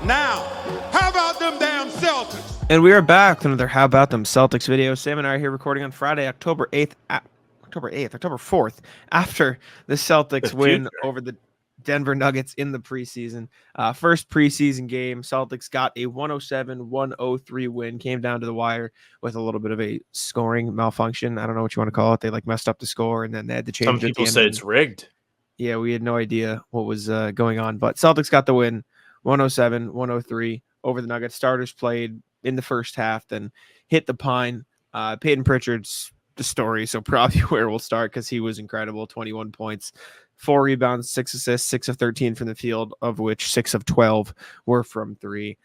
Now, how about them damn Celtics? And we are back with another How About Them Celtics video. Sam and I are here recording on Friday, October 8th, October 4th, after the The Celtics win future. over the Denver Nuggets in the preseason. First preseason game, Celtics got a 107-103 win, came down to the wire with a little bit of a scoring malfunction. I don't know what you want to call it. They messed up the score and then they had to Some change it at the people end. say it's rigged. Yeah, we had no idea what was going on, but Celtics got the win 107-103 over the Nuggets. Starters played in the first half, then hit the pine. Payton Pritchard's the story, so probably where we'll start because he was incredible. 21 points, 4 rebounds, 6 assists, 6 of 13 from the field, of which 6 of 12 were from three.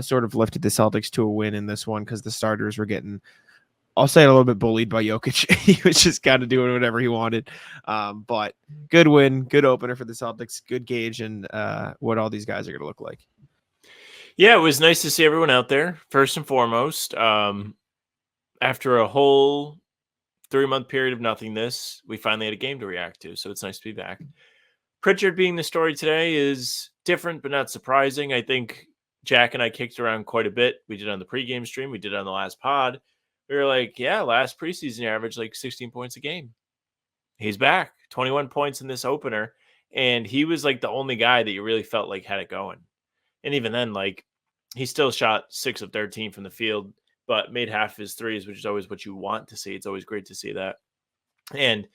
Sort of lifted the Celtics to a win in this one because the starters were getting, I'll say, a little bit bullied by Jokic. He was just kind of doing whatever he wanted. But good win, good opener for the Celtics, good gauge and what all these guys are going to look like. Yeah, it was nice to see everyone out there, first and foremost. After a whole 3-month period of nothingness, we finally had a game to react to, so it's nice to be back. Pritchard being the story today is different, but not surprising. I think Jack and I kicked around quite a bit. We did on the pregame stream. We did on the last pod. We were like, yeah, last preseason average like 16 points a game. He's back, 21 points in this opener. And he was like the only guy that you really felt like had it going. And even then, like, he still shot 6 of 13 from the field, but made half his threes, which is always what you want to see. It's always great to see that. And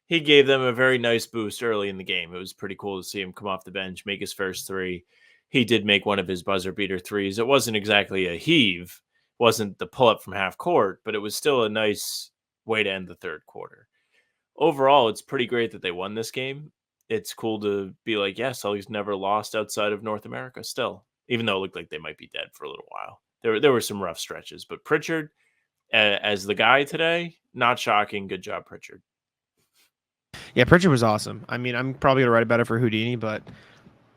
he gave them a very nice boost early in the game. It was pretty cool to see him come off the bench, make his first three. He did make one of his buzzer beater threes. It wasn't exactly a heave, wasn't the pull up from half court, but it was still a nice way to end the third quarter. Overall, it's pretty great that they won this game. It's cool to be like, yes, Celtics never lost outside of North America still, even though it looked like they might be dead for a little while. There were some rough stretches, but Pritchard, as the guy today, not shocking. Good job, Pritchard. Yeah, Pritchard was awesome. I mean, I'm probably going to write about it for Houdini, but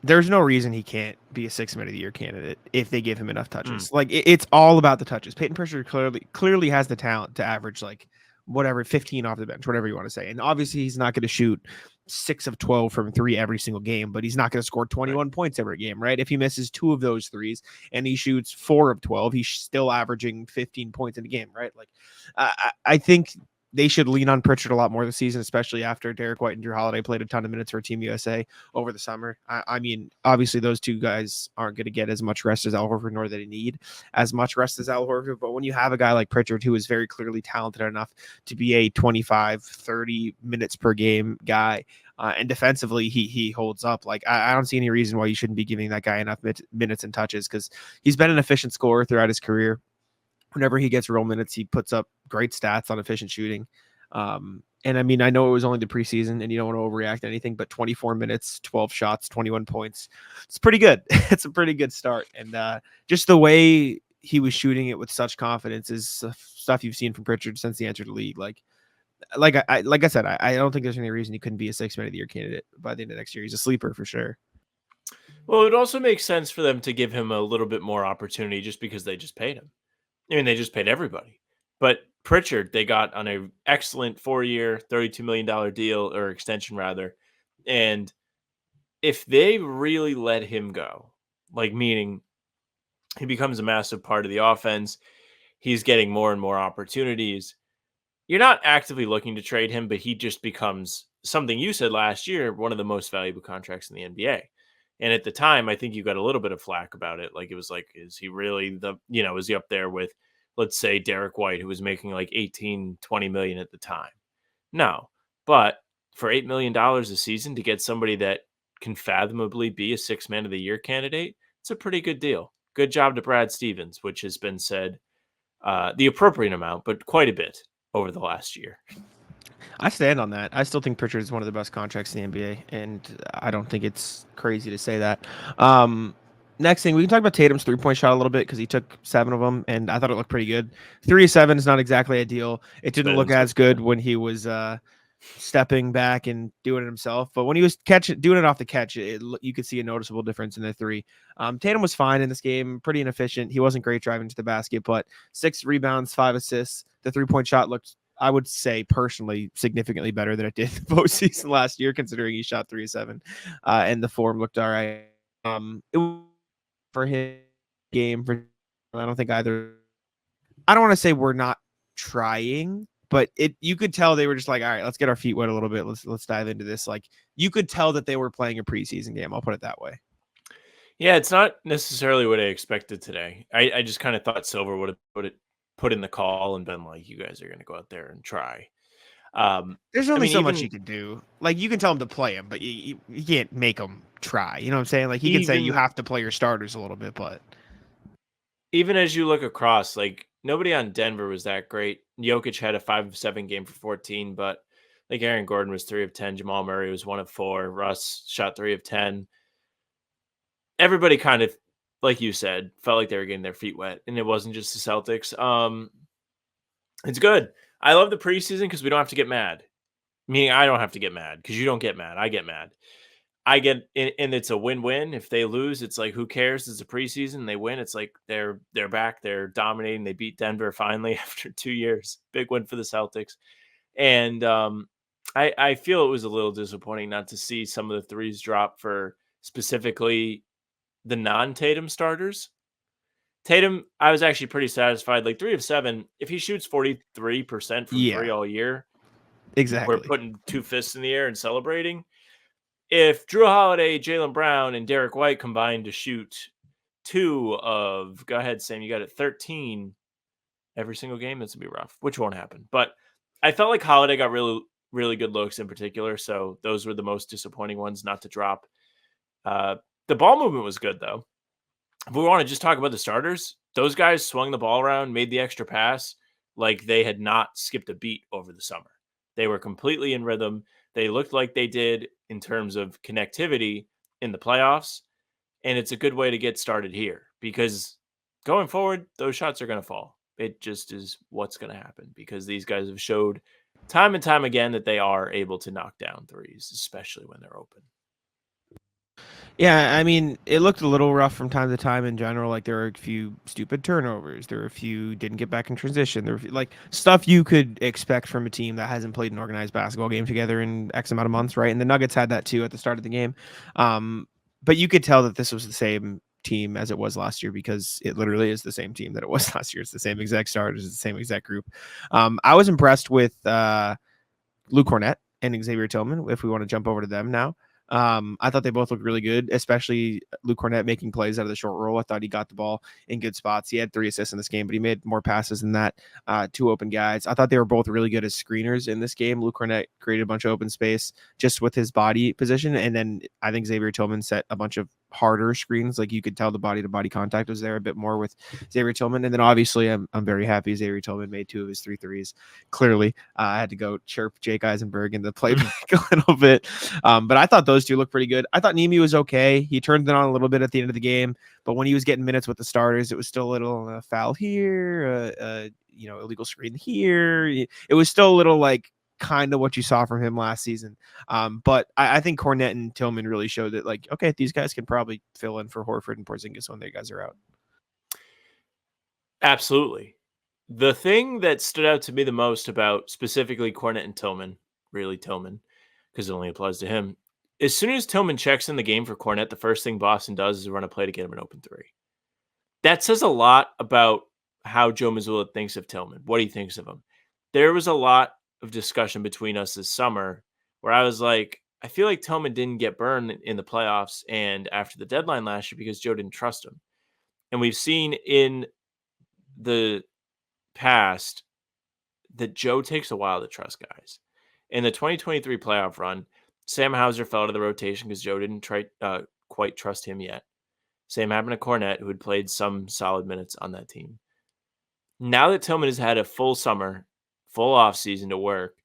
there's no reason he can't be a 6 man of the year candidate if they give him enough touches. Like it's all about the touches. Payton Pritchard clearly has the talent to average like whatever 15 off the bench, whatever you want to say. And obviously he's not going to shoot 6 of 12 from three every single game, but he's not going to score 21 points every game, right? If he misses 2 of those threes and he shoots 4 of 12, he's still averaging 15 points in a game, right? Like I think they should lean on Pritchard a lot more this season, especially after Derek White and Drew Holiday played a ton of minutes for Team USA over the summer. I mean, obviously those two guys aren't going to get as much rest as Al Horford, nor that they need as much rest as Al Horford. But when you have a guy like Pritchard, who is very clearly talented enough to be a 25, 30 minutes per game guy, and defensively, he holds up. Like, I don't see any reason why you shouldn't be giving that guy enough minutes and touches because he's been an efficient scorer throughout his career. Whenever he gets real minutes, he puts up great stats on efficient shooting. And I mean, I know it was only the preseason and you don't want to overreact to anything, but 24 minutes, 12 shots, 21 points. It's pretty good. It's a pretty good start. And just the way he was shooting it with such confidence is stuff you've seen from Pritchard since he entered the league. Like I said, I don't think there's any reason he couldn't be a 6 man of the year candidate by the end of next year. He's a sleeper for sure. Well, it also makes sense for them to give him a little bit more opportunity just because they just paid him. I mean, they just paid everybody. But Pritchard, they got on an excellent 4-year, $32 million deal or extension rather. And if they really let him go, like meaning he becomes a massive part of the offense, he's getting more and more opportunities. You're not actively looking to trade him, but he just becomes something you said last year, one of the most valuable contracts in the NBA. And at the time, I think you got a little bit of flack about it. Like it was like, is he really is he up there with, let's say, Derek White, who was making like 18, 20 million at the time? No. But for $8 million a season to get somebody that can fathomably be a 6 man of the year candidate, it's a pretty good deal. Good job to Brad Stevens, which has been said the appropriate amount, but quite a bit over the last year. I stand on that. I still think Pritchard is one of the best contracts in the NBA, and I don't think it's crazy to say that. Next thing, we can talk about Tatum's three-point shot a little bit because he took 7 of them, and I thought it looked pretty good. 3 of 7 is not exactly ideal. It didn't look as good when he was stepping back and doing it himself, but when he was doing it off the catch, you could see a noticeable difference in the 3. Tatum was fine in this game, pretty inefficient. He wasn't great driving to the basket, but 6 rebounds, 5 assists. The three-point shot looked, I would say personally, significantly better than it did the postseason last year, considering he shot 3 of 7, and the form looked all right. It for his game. I don't think either. I don't want to say we're not trying, but you could tell they were just like, all right, let's get our feet wet a little bit. Let's dive into this. Like you could tell that they were playing a preseason game. I'll put it that way. Yeah, it's not necessarily what I expected today. I just kind of thought Silver would have put in the call and been like, you guys are going to go out there and try. There's only so much even you can do. Like you can tell them to play him, but you can't make them try. You know what I'm saying? Like he can say you have to play your starters a little bit, but even as you look across, like nobody on Denver was that great. Jokic had a 5 of 7 game for 14, but like Aaron Gordon was 3 of 10. Jamal Murray was 1 of 4. Russ shot 3 of 10. Everybody kind of, like you said, felt like they were getting their feet wet, and it wasn't just the Celtics. It's good. I love the preseason because we don't have to get mad. Meaning I don't have to get mad because you don't get mad. I get mad. And it's a win-win. If they lose, it's like, who cares? It's a preseason. They win. It's like they're back. They're dominating. They beat Denver finally after 2 years. Big win for the Celtics. And I feel it was a little disappointing not to see some of the threes drop for specifically the non-Tatum starters. Tatum, I was actually pretty satisfied. Like 3 of 7, if he shoots 43% from three all year, exactly. we're putting 2 fists in the air and celebrating. If Drew Holiday, Jaylen Brown, and Derek White combined to shoot 2 of, go ahead, Sam, you got it, 13 every single game, that's going to be rough, which won't happen. But I felt like Holiday got really, really good looks in particular, so those were the most disappointing ones not to drop. The ball movement was good, though. If we want to just talk about the starters, those guys swung the ball around, made the extra pass like they had not skipped a beat over the summer. They were completely in rhythm. They looked like they did in terms of connectivity in the playoffs. And it's a good way to get started here because going forward, those shots are going to fall. It just is what's going to happen because these guys have showed time and time again that they are able to knock down threes, especially when they're open. Yeah, I mean, it looked a little rough from time to time in general. Like there were a few stupid turnovers. There were a few didn't get back in transition. There were like stuff you could expect from a team that hasn't played an organized basketball game together in X amount of months, right? And the Nuggets had that too at the start of the game. But you could tell that this was the same team as it was last year because it literally is the same team that it was last year. It's the same exact starters, it's the same exact group. I was impressed with Luke Cornett and Xavier Tillman, if we want to jump over to them now. I thought they both looked really good, especially Luke Cornett making plays out of the short roll. I thought he got the ball in good spots. He had 3 assists in this game, but he made more passes than that. 2 open guys. I thought they were both really good as screeners in this game. Luke Cornett created a bunch of open space just with his body position. And then I think Xavier Tillman set a bunch of harder screens. Like you could tell the body to body contact was there a bit more with Xavier Tillman. And then obviously I'm very happy Xavier Tillman made 2 of his 3 threes. Clearly I had to go chirp Jake Eisenberg in the playback a little bit. But I thought those 2 looked pretty good. I thought Nemi was okay. He turned it on a little bit at the end of the game, but when he was getting minutes with the starters, it was still a little foul here, illegal screen here. It was still a little like kind of what you saw from him last season. But I think Cornett and Tillman really showed that, like, okay, these guys can probably fill in for Horford and Porzingis when their guys are out. Absolutely. The thing that stood out to me the most about specifically Cornett and Tillman, really Tillman, because it only applies to him, as soon as Tillman checks in the game for Cornett, the first thing Boston does is run a play to get him an open 3. That says a lot about how Joe Mazzulla thinks of Tillman, what he thinks of him. There was a lot of discussion between us this summer where I was like, I feel like Tillman didn't get burned in the playoffs and after the deadline last year because Joe didn't trust him. And we've seen in the past that Joe takes a while to trust guys. In the 2023 playoff run, Sam Hauser fell out of the rotation because Joe didn't quite trust him yet. Same happened to Cornett, who had played some solid minutes on that team. Now that Tillman has had a full summer, full off season to work,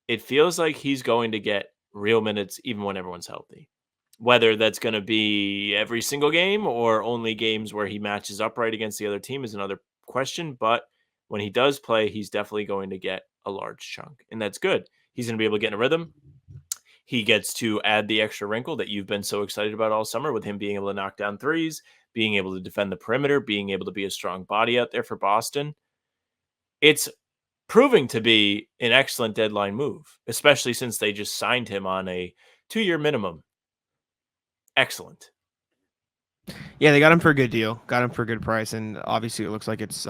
it feels like he's going to get real minutes even when everyone's healthy. Whether that's going to be every single game or only games where he matches up right against the other team is another question. But when he does play, he's definitely going to get a large chunk. And that's good. He's going to be able to get in a rhythm. He gets to add the extra wrinkle that you've been so excited about all summer with him being able to knock down threes, being able to defend the perimeter, being able to be a strong body out there for Boston. It's proving to be an excellent deadline move, especially since they just signed him on a 2-year minimum. Excellent. Yeah, they got him for a good deal. Got him for a good price, and obviously it looks like it's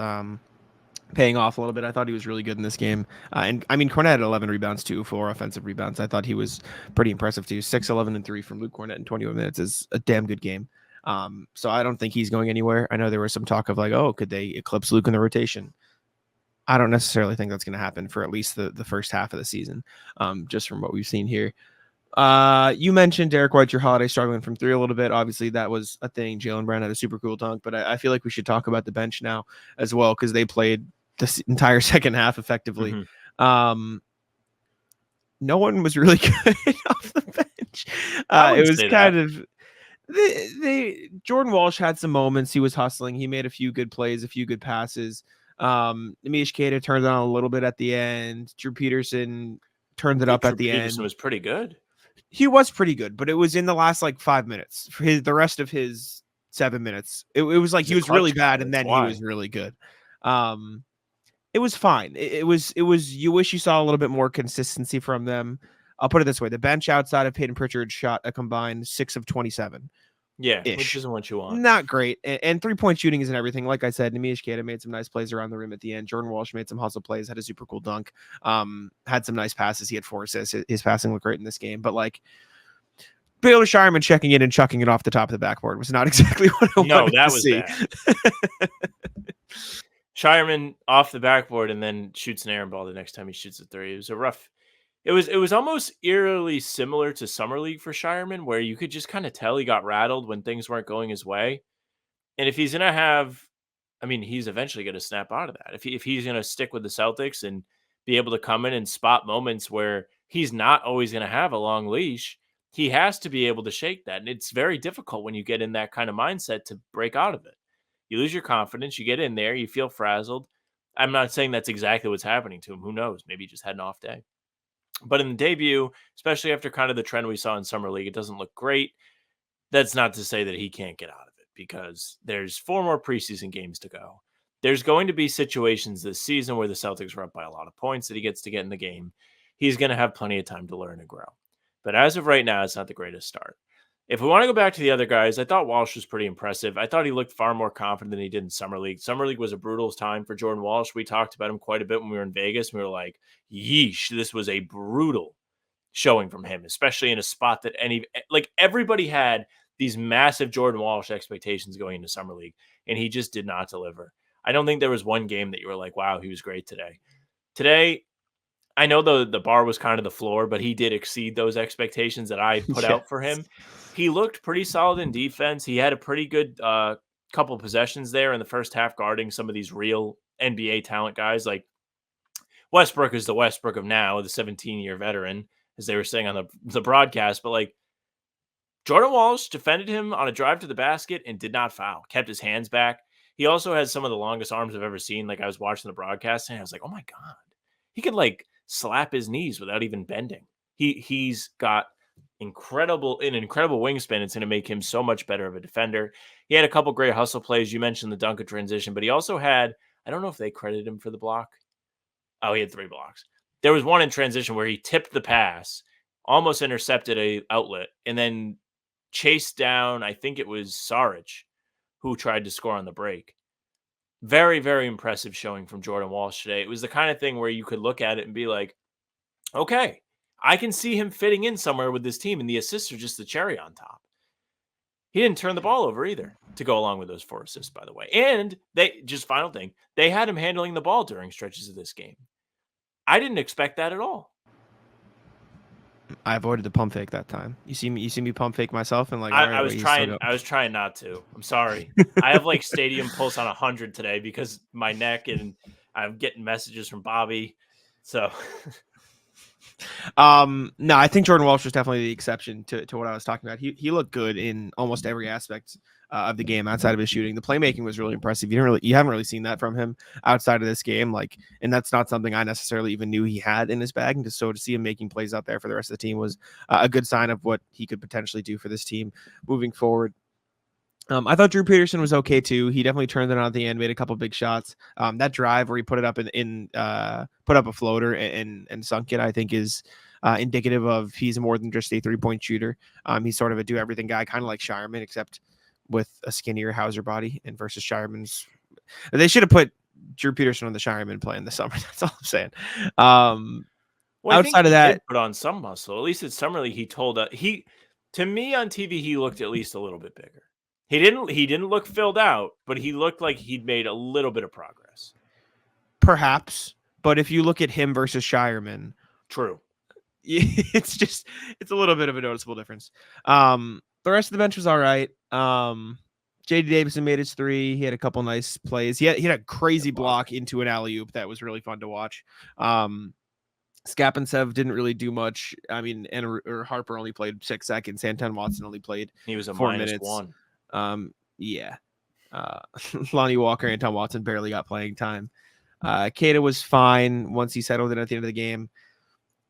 paying off a little bit. I thought he was really good in this game. And I mean, Cornette had 11 rebounds too, 4 offensive rebounds. I thought he was pretty impressive too. 6, 11, and 3 from Luke Cornette in 21 minutes is a damn good game. So I don't think he's going anywhere. I know there was some talk of like, oh, could they eclipse Luke in the rotation? I don't necessarily think that's going to happen for at least the first half of the season, just from what we've seen here. You mentioned Derek White, your holiday struggling from 3 a little bit. Obviously, that was a thing. Jaylen Brown had a super cool dunk, but I feel like we should talk about the bench now as well because they played the entire second half effectively. Mm-hmm. No one was really good off the bench. It was kind of Jordan Walsh had some moments. He was hustling. He made a few good plays, a few good passes. Nimish Keita turned it on a little bit at the end. Drew Peterson turned it up at the end. Peterson was pretty good. He was pretty good, but it was in the last like 5 minutes. For the rest of his 7 minutes, it was like he was really bad, and then he was really good. It was fine. It was. You wish you saw a little bit more consistency from them. I'll put it this way: the bench outside of Payton Pritchard shot a combined 6 of 27. Yeah, which isn't what you want. Not great. And 3-point shooting isn't everything. Like I said, Nimish Keita made some nice plays around the rim at the end. Jordan Walsh made some hustle plays, had a super cool dunk, had some nice passes. He had 4 assists. His passing looked great in this game. But like Baylor Shireman checking in and chucking it off the top of the backboard was not exactly what I wanted to see. Bad. Shireman off the backboard and then shoots an errant ball the next time he shoots a 3. It was a rough. It was almost eerily similar to Summer League for Shireman, where you could just kind of tell he got rattled when things weren't going his way. And if he's going to have, I mean, he's eventually going to snap out of that. If he's going to stick with the Celtics and be able to come in and spot moments where he's not always going to have a long leash, he has to be able to shake that. And it's very difficult when you get in that kind of mindset to break out of it. You lose your confidence, you get in there, you feel frazzled. I'm not saying that's exactly what's happening to him. Who knows? Maybe he just had an off day. But in the debut, especially after kind of the trend we saw in Summer League, it doesn't look great. That's not to say that he can't get out of it because there's 4 more preseason games to go. There's going to be situations this season where the Celtics are up by a lot of points that he gets to get in the game. He's going to have plenty of time to learn and grow. But as of right now, it's not the greatest start. If we want to go back to the other guys, I thought Walsh was pretty impressive. I thought he looked far more confident than he did in Summer League. Summer League was a brutal time for Jordan Walsh. We talked about him quite a bit when we were in Vegas. We were like, yeesh, this was a brutal showing from him, especially in a spot that everybody had these massive Jordan Walsh expectations going into Summer League, and he just did not deliver. I don't think there was one game that you were like, wow, he was great today. Today, I know the bar was kind of the floor, but he did exceed those expectations that I put out for him. He looked pretty solid in defense. He had a pretty good couple of possessions there in the first half guarding some of these real NBA talent guys. Like Westbrook is the Westbrook of now, the 17-year veteran, as they were saying on the broadcast. But like Jordan Walsh defended him on a drive to the basket and did not foul, kept his hands back. He also has some of the longest arms I've ever seen. Like I was watching the broadcast and I was like, oh my God, he could like slap his knees without even bending. He's got an incredible wingspan. It's going to make him so much better of a defender. He had a couple great hustle plays. You mentioned the dunk of transition, but he also had, I don't know if they credited him for the block. Oh, he had 3 blocks. There was one in transition where he tipped the pass, almost intercepted a outlet, and then chased down, I think it was Saric, who tried to score on the break. Very, very impressive showing from Jordan Walsh today. It was the kind of thing where you could look at it and be like, okay, I can see him fitting in somewhere with this team, and the assists are just the cherry on top. He didn't turn the ball over either to go along with those 4 assists, by the way. And final thing, they had him handling the ball during stretches of this game. I didn't expect that at all. I avoided the pump fake that time. You see me pump fake myself, and like I was trying not to. I'm sorry. I have like stadium pulse on 100 today because my neck, and I'm getting messages from Bobby. So no, I think Jordan Walsh was definitely the exception to what I was talking about. He looked good in almost every aspect of the game outside of his shooting. The playmaking was really impressive. You haven't really seen that from him outside of this game. Like, and that's not something I necessarily even knew he had in his bag. And to see him making plays out there for the rest of the team was a good sign of what he could potentially do for this team moving forward. I thought Drew Peterson was okay too. He definitely turned it on at the end, made a couple big shots. That drive where he put it up put up a floater and sunk it, I think is indicative of he's more than just a 3-point shooter. He's sort of a do everything guy, kind of like Shireman, except with a skinnier Hauser body and versus Shireman's. They should have put Drew Peterson on the Shireman play in the summer. That's all I'm saying. Well, I think outside of he that, did put on some muscle. At least at Summer League, he told to me on TV, he looked at least a little bit bigger. He didn't look filled out, but he looked like he'd made a little bit of progress. perhaps, but if you look at him versus Shireman, True. it's a little bit of a noticeable difference. The rest of the bench was all right. JD Davison made his 3. He had a couple nice plays. He had a crazy block into an alley-oop that was really fun to watch. Skapinsev didn't really do much. I mean, or Harper only played 6 seconds. Anton Watson only played He was a 4 minus minutes. 1. Yeah. Lonnie Walker, Anton Watson barely got playing time. Keita was fine once he settled in at the end of the game.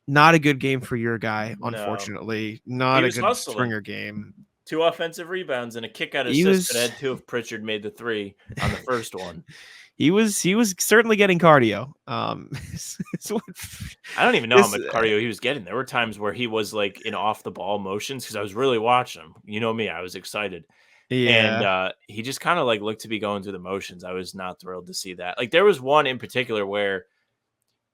Not a good game for your guy, unfortunately. Not a good Springer game. 2 offensive rebounds and a kick out assist, but had 2 if Pritchard made the 3 on the first one. He was certainly getting cardio. I don't even know how much cardio he was getting. There were times where he was like in off the ball motions because I was really watching him. You know me, I was excited. Yeah. And he just kind of like looked to be going through the motions. I was not thrilled to see that. Like there was one in particular where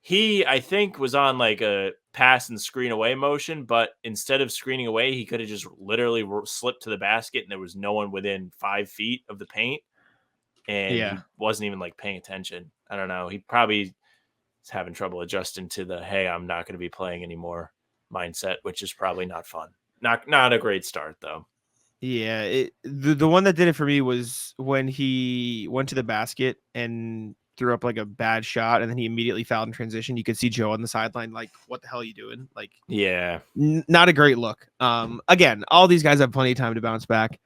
he, I think, was on like a pass and screen away motion, but instead of screening away, he could have just literally slipped to the basket and there was no one within 5 feet of the paint. And he wasn't even like paying attention. I don't know. He probably is having trouble adjusting to the, hey, I'm not going to be playing anymore mindset, which is probably not fun. Not a great start though. Yeah. The one that did it for me was when he went to the basket and threw up like a bad shot and then he immediately fouled in transition. You could see Joe on the sideline like, what the hell are you doing? Like, yeah, not a great look. Again, all these guys have plenty of time to bounce back.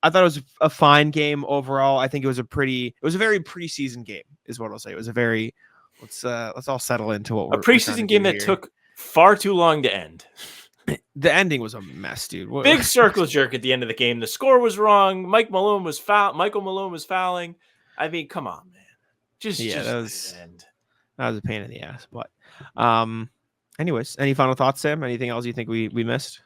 I thought it was a fine game overall. I think it was a very preseason game is what I'll say. It was a very, let's all settle into what we're a preseason game that took far too long to end. The ending was a mess, dude. Big circle jerk at the end of the game. The score was wrong. Michael Malone was fouling. I mean, come on, man. That was a pain in the ass. But anyways, any final thoughts, Sam? Anything else you think we missed?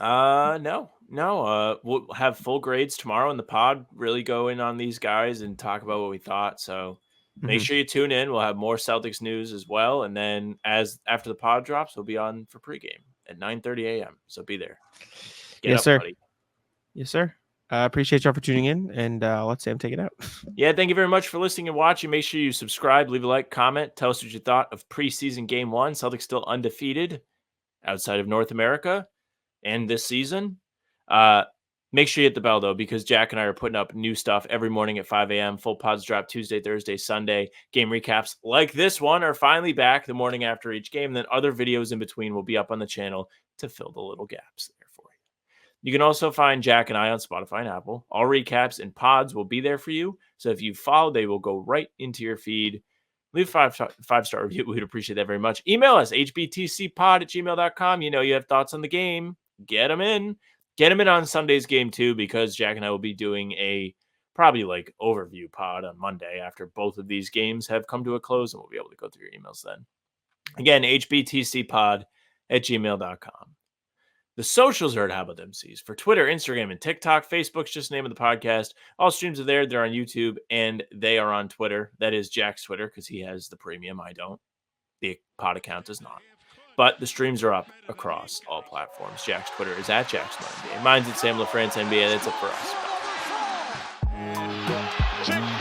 No. We'll have full grades tomorrow in the pod, really go in on these guys and talk about what we thought. So make sure you tune in. We'll have more Celtics news as well. And then after the pod drops, we'll be on for pregame at 9:30 a.m. So be there. Yes, sir. Buddy. Yes, sir. I appreciate y'all for tuning in, and let Sam take it out. Yeah, thank you very much for listening and watching. Make sure you subscribe, leave a like, comment, tell us what you thought of preseason game 1. Celtics still undefeated outside of North America and this season. Make sure you hit the bell, though, because Jack and I are putting up new stuff every morning at 5 a.m. Full pods drop Tuesday, Thursday, Sunday. Game recaps like this one are finally back the morning after each game. Then other videos in between will be up on the channel to fill the little gaps there for you. You can also find Jack and I on Spotify and Apple. All recaps and pods will be there for you. So if you follow, they will go right into your feed. Leave a 5-star review. We'd appreciate that very much. Email us, hbtcpod@gmail.com. You know you have thoughts on the game. Get them in. Get them in on Sunday's game too, because Jack and I will be doing a probably like overview pod on Monday after both of these games have come to a close, and we'll be able to go through your emails then. Again, hbtcpod@gmail.com. The socials are at How About Them C's for Twitter, Instagram, and TikTok. Facebook's just the name of the podcast. All streams are there. They're on YouTube, and they are on Twitter. That is Jack's Twitter because he has the premium. I don't. The pod account does not. But the streams are up across all platforms. Jack's Twitter is at @JacksNBA. Mine's at Sam LaFrance NBA. That's it for us. Bye.